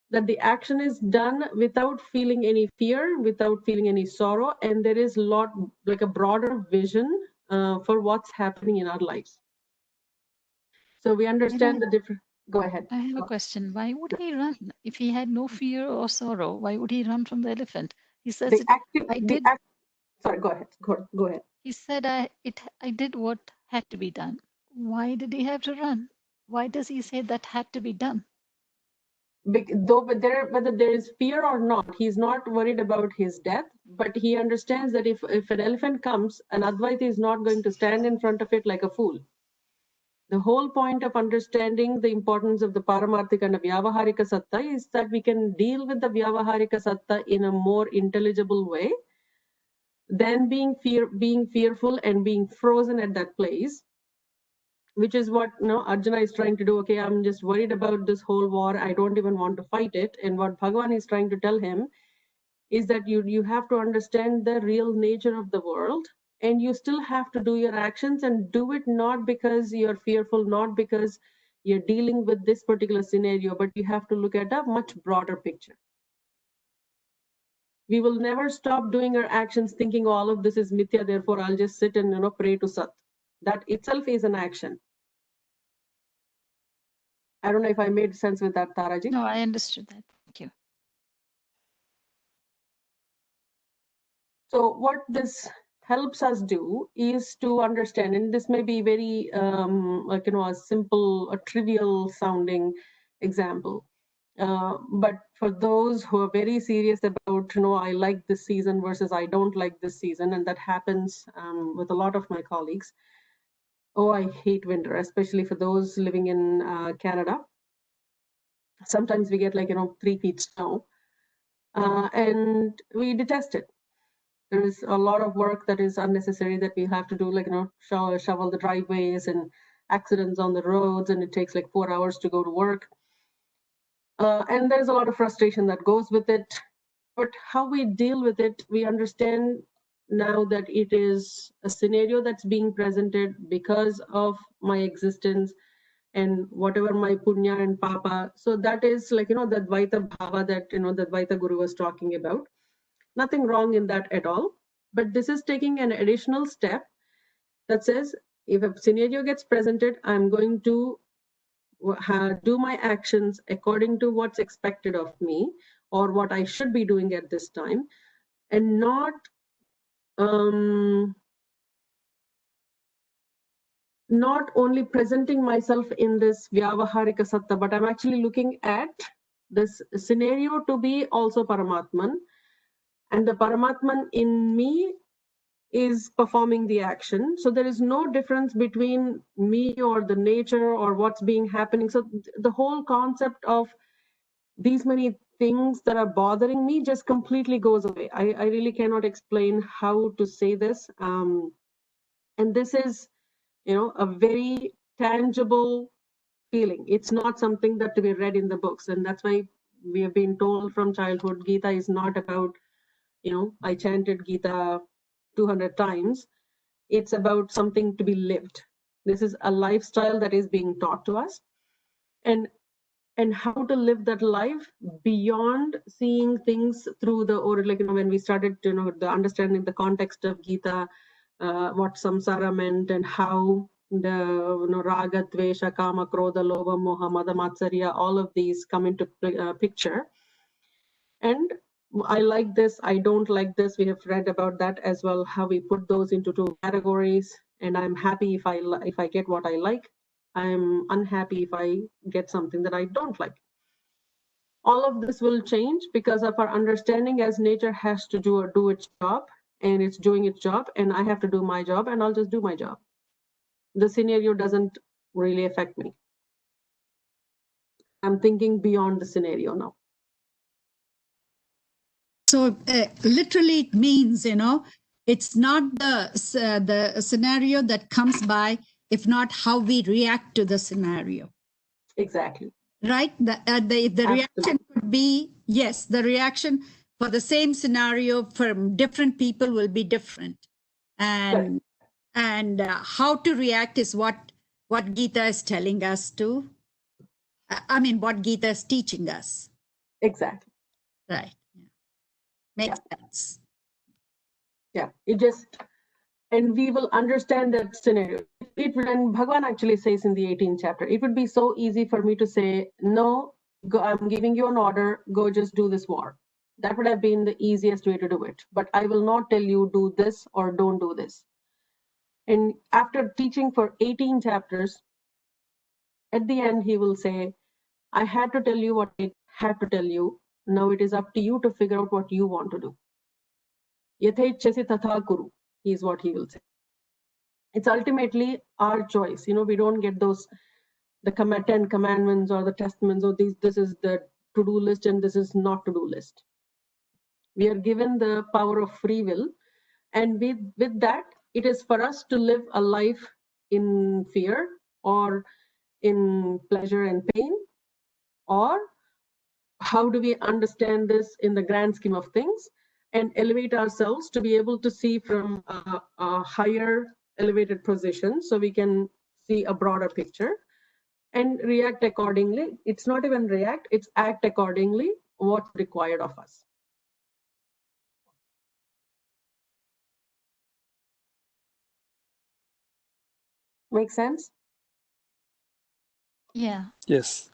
that the action is done without feeling any fear, without feeling any sorrow, and there is like a broader vision for what's happening in our lives. So we understand the difference. Go ahead. I have a question. Why would he run? If he had no fear or sorrow, why would he run from the elephant? He says, Sorry, go ahead. Go ahead. He said, I did what had to be done. Why did he have to run? Why does he say that had to be done? Whether there is fear or not, he's not worried about his death, but he understands that if an elephant comes, an Advaita is not going to stand in front of it like a fool. The whole point of understanding the importance of the Paramarthika and Vyavaharika Satta is that we can deal with the Vyavaharika Satta in a more intelligible way than being fearful and being frozen at that place, which is what Arjuna is trying to do. Okay, I'm just worried about this whole war. I don't even want to fight it. And what Bhagavan is trying to tell him is that you have to understand the real nature of the world, and you still have to do your actions, and do it not because you're fearful, not because you're dealing with this particular scenario, but you have to look at a much broader picture. We will never stop doing our actions thinking all of this is mithya, therefore I'll just sit and pray to Sat. That itself is an action. I don't know if I made sense with that, Taraji. No, I understood that. Thank you. So what this helps us do is to understand, and this may be very like a simple, a trivial sounding example, but for those who are very serious about I like this season versus I don't like this season, and that happens with a lot of my colleagues. Oh, I hate winter, especially for those living in Canada. Sometimes we get like 3 feet snow, and we detest it. There is a lot of work that is unnecessary that we have to do, like shovel the driveways, and accidents on the roads, and it takes like 4 hours to go to work, and there's a lot of frustration that goes with it. But how we deal with it, we understand now that it is a scenario that's being presented because of my existence and whatever my punya and papa. So that is like the Dvaita Bhava that the Dvaita Guru was talking about. Nothing wrong in that at all. But this is taking an additional step that says, if a scenario gets presented, I'm going to do my actions according to what's expected of me, or what I should be doing at this time, and not only presenting myself in this Vyavaharika Satta, but I'm actually looking at this scenario to be also Paramatman, and the Paramatman in me is performing the action. So there is no difference between me or the nature or what's being happening. So the whole concept of these many things that are bothering me just completely goes away. I really cannot explain how to say this. And this is, a very tangible feeling. It's not something that to be read in the books. And that's why we have been told from childhood, Gita is not about, I chanted Gita 200 times. It's about something to be lived. This is a lifestyle that is being taught to us, and how to live that life beyond seeing things through the, or like when we started the understanding the context of Gita, what samsara meant, and how the raga, dvesha, kama, krodha, lobha, moha, mada, matsarya, all of these come into picture. And I like this, I don't like this. We have read about that as well, how we put those into 2 categories. And I'm happy if I get what I like. I'm unhappy if I get something that I don't like. All of this will change because of our understanding as nature has to do its job, and it's doing its job, and I have to do my job, and I'll just do my job. The scenario doesn't really affect me. I'm thinking beyond the scenario now. So literally it means, it's not the scenario that comes by if not how we react to the scenario. Exactly. Right? The reaction could be, yes, the reaction for the same scenario from different people will be different. And how to react is what Gita is telling us to. I mean, what Gita is teaching us. Exactly. Right. Yeah. Makes sense. Yeah. And we will understand that scenario. And Bhagavan actually says in the 18th chapter, it would be so easy for me to say, no, go, I'm giving you an order, go just do this war. That would have been the easiest way to do it. But I will not tell you do this or don't do this. And after teaching for 18 chapters, at the end, he will say, I had to tell you what I had to tell you. Now it is up to you to figure out what you want to do. Yathechasi tatha kuru, is what he will say. It's ultimately our choice. We don't get the 10 commandments or the testaments, or this is the to-do list and this is not to-do list. We are given the power of free will, and with that, it is for us to live a life in fear or in pleasure and pain, or how do we understand this in the grand scheme of things and elevate ourselves to be able to see from a higher elevated position so we can see a broader picture and react accordingly. It's not even react, it's act accordingly what's required of us. Make sense? Yeah. Yes.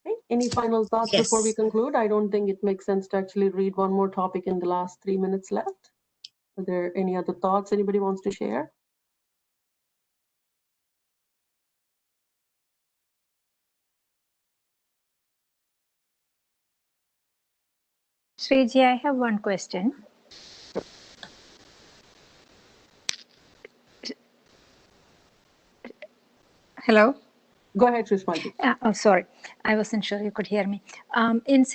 Okay. Any final thoughts before we conclude? I don't think it makes sense to actually read one more topic in the last 3 minutes left. Are there any other thoughts anybody wants to share? Sriji, I have one question. Hello? Go ahead, Shrishmaji. Oh, sorry. I wasn't sure you could hear me. In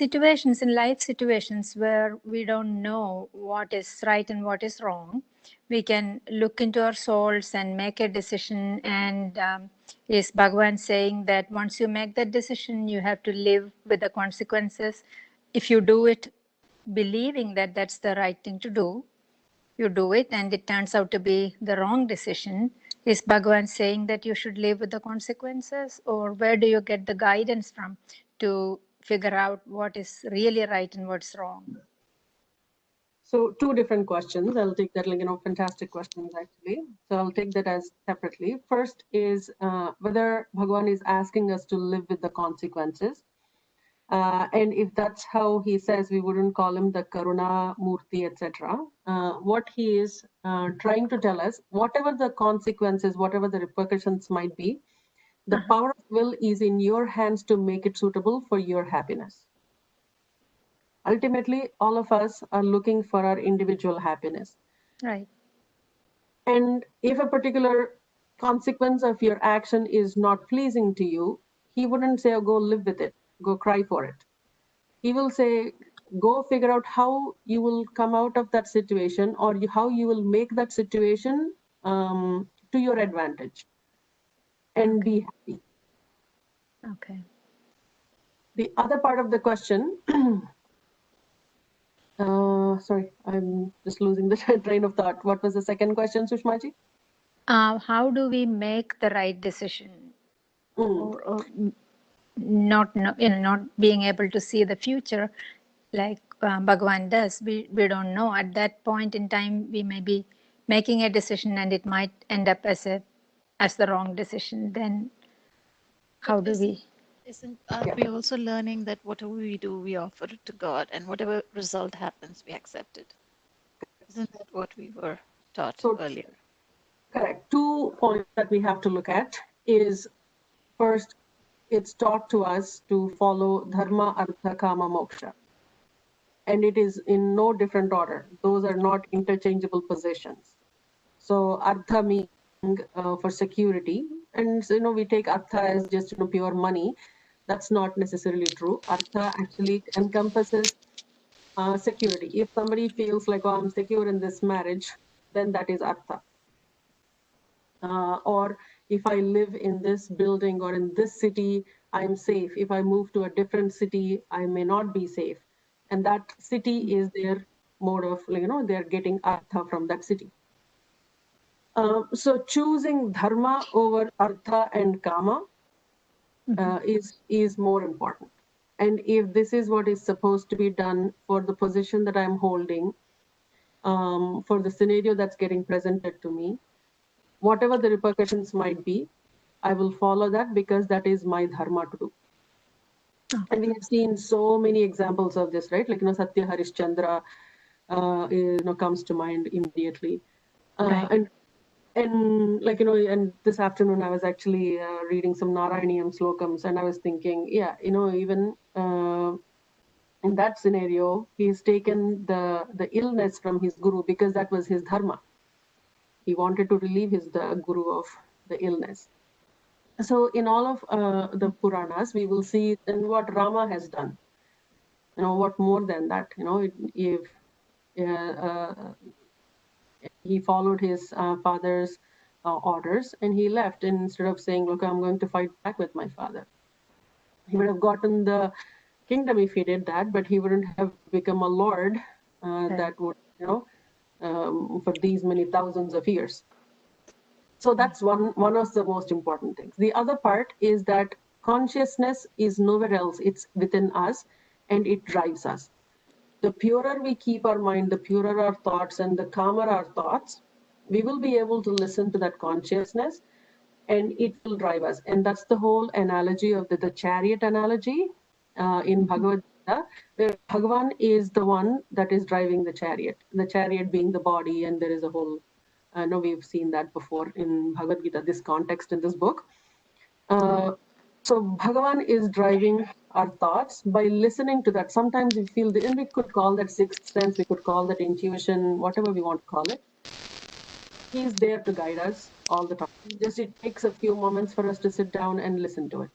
life situations where we don't know what is right and what is wrong, we can look into our souls and make a decision. And is Bhagavan saying that once you make that decision, you have to live with the consequences? If you do it believing that that's the right thing to do, you do it and it turns out to be the wrong decision. Is Bhagavan saying that you should live with the consequences, or where do you get the guidance from to figure out what is really right and what's wrong? So 2 different questions. I'll take that, fantastic questions actually. So I'll take that as separately. First is whether Bhagavan is asking us to live with the consequences. And if that's how he says, we wouldn't call him the Karuna Murti, etc. What he is trying to tell us, whatever the consequences, whatever the repercussions might be, the power of will is in your hands to make it suitable for your happiness. Ultimately, all of us are looking for our individual happiness. Right. And if a particular consequence of your action is not pleasing to you, he wouldn't say, oh, go live with it, go cry for it. He will say, go figure out how you will come out of that situation, or how you will make that situation to your advantage and be happy. Okay. The other part of the question, sorry, I'm just losing the train of thought. What was the second question, Sushmaji? How do we make the right decision? Or not being able to see the future like Bhagavan does. We don't know. At that point in time, we may be making a decision and it might end up as the wrong decision. Then how do we? Aren't we also learning that whatever we do, we offer it to God, and whatever result happens, we accept it? Isn't that what we were taught earlier? Correct. 2 points that we have to look at is, first, it's taught to us to follow dharma, artha, kama, moksha. And it is in no different order. Those are not interchangeable positions. So artha meaning for security, and we take artha as just pure money. That's not necessarily true. Artha actually encompasses security. If somebody feels like, oh, I'm secure in this marriage, then that is artha. or if I live in this building or in this city, I'm safe. If I move to a different city, I may not be safe. And that city is their mode of, they're getting artha from that city. So choosing dharma over artha and kama is more important. And if this is what is supposed to be done for the position that I'm holding, for the scenario that's getting presented to me, whatever the repercussions might be, I will follow that because that is my dharma to do. And we have seen so many examples of this, right? Like, Satya Harishchandra, comes to mind immediately. Right. And like, and this afternoon I was actually reading some Narayaniyam slokams, and I was thinking, yeah, even in that scenario, he's taken the illness from his guru because that was his dharma. He wanted to relieve the guru of the illness. So in all of the Puranas, we will see then what Rama has done. What more than that? If he followed his father's orders and he left, and instead of saying, look, I'm going to fight back with my father, he would have gotten the kingdom if he did that, but he wouldn't have become a lord that would, for these many thousands of years. So that's one of the most important things. The other part is that consciousness is nowhere else. It's within us, and it drives us. The purer we keep our mind, the purer our thoughts, and the calmer our thoughts, we will be able to listen to that consciousness, and it will drive us. And that's the whole analogy of the chariot analogy in Bhagavad Gita, where Bhagavan is the one that is driving the chariot being the body, and there is a whole, I know we've seen that before in Bhagavad Gita, this context in this book. So Bhagavan is driving our thoughts by listening to that. Sometimes we feel, and we could call that sixth sense, we could call that intuition, whatever we want to call it. He's there to guide us all the time. Just it takes a few moments for us to sit down and listen to it.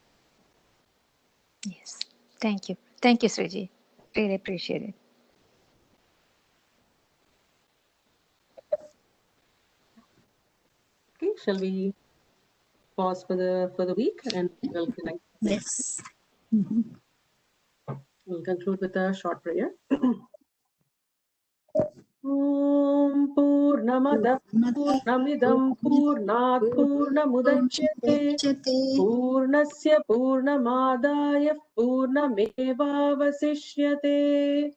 Yes. Thank you. Thank you, Sriji. Really appreciate it. Okay, shall we pause for the week and we'll connect? Yes. We'll conclude with a short prayer. Om Purnamada Purnamidam Purnat Purnamudachyate Purnasya Purnamadaya Purnamevavasishyate.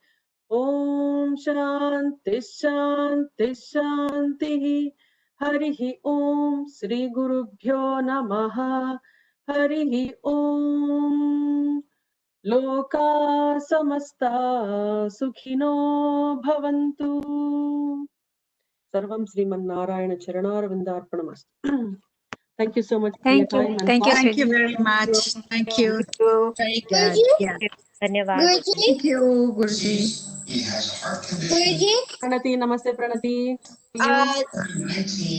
Om Shanti Shanti Shanti. Harihi Om Sri Gurubhyo Namaha. Harihi Om. Loka samasta sukhino bhavantu. Sarvam Sriman Narayana Charanaravindarpanamastu. Thank you so much for your Thank you. time and Thank you, thought. Thank you Sriji. very much. Thank you. You. Very good. Yeah. Dhanyavad. Thank you, Guruji. Guruji, Pranati, namaste Pranati. You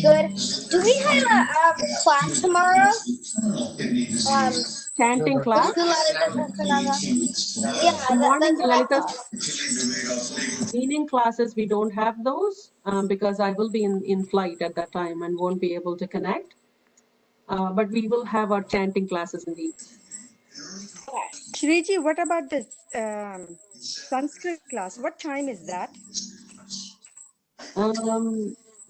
good. Do we have a class tomorrow? chanting class. Lalita Sahasranama. Yeah, Morning that's what I Lalita thought. meaning classes, we don't have those because I will be in flight at that time and won't be able to connect. But we will have our chanting classes in the evening. Shriji, what about the Sanskrit class? What time is that?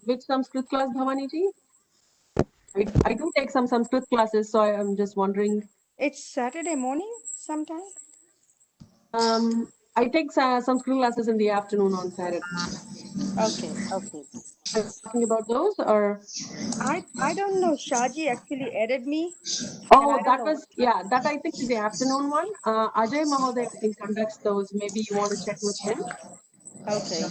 Which Sanskrit class, Bhavani ji? I do take some Sanskrit classes, so I'm just wondering. It's Saturday morning sometime? I take Sanskrit classes in the afternoon on Saturday. Okay, okay. Are you talking about those or? I don't know. Shaji actually added me. Oh, that was, yeah, that I think is the afternoon one. Ajay Mahoday, I think, conducts those. Maybe you want to check with him. Okay.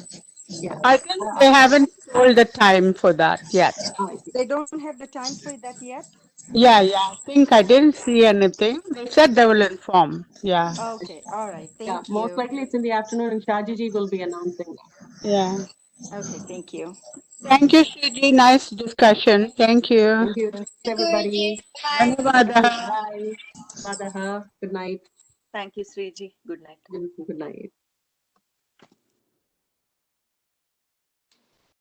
Yeah. I think they haven't told the time for that yet. I see. They don't have the time for that yet? Yeah, I think I didn't see anything. They said they will inform. Yeah. Okay, all right. Yeah, Thank most you. likely it's in the afternoon, and Shajiji will be announcing that. Yeah. Okay, thank you. Thank you, Shiji. Nice discussion. Thank you. Thank you, Guruji, everybody. bye. Dhanyawadaha. Bye. Badaha. Good night. Thank you, Sriji. Good night. Good night.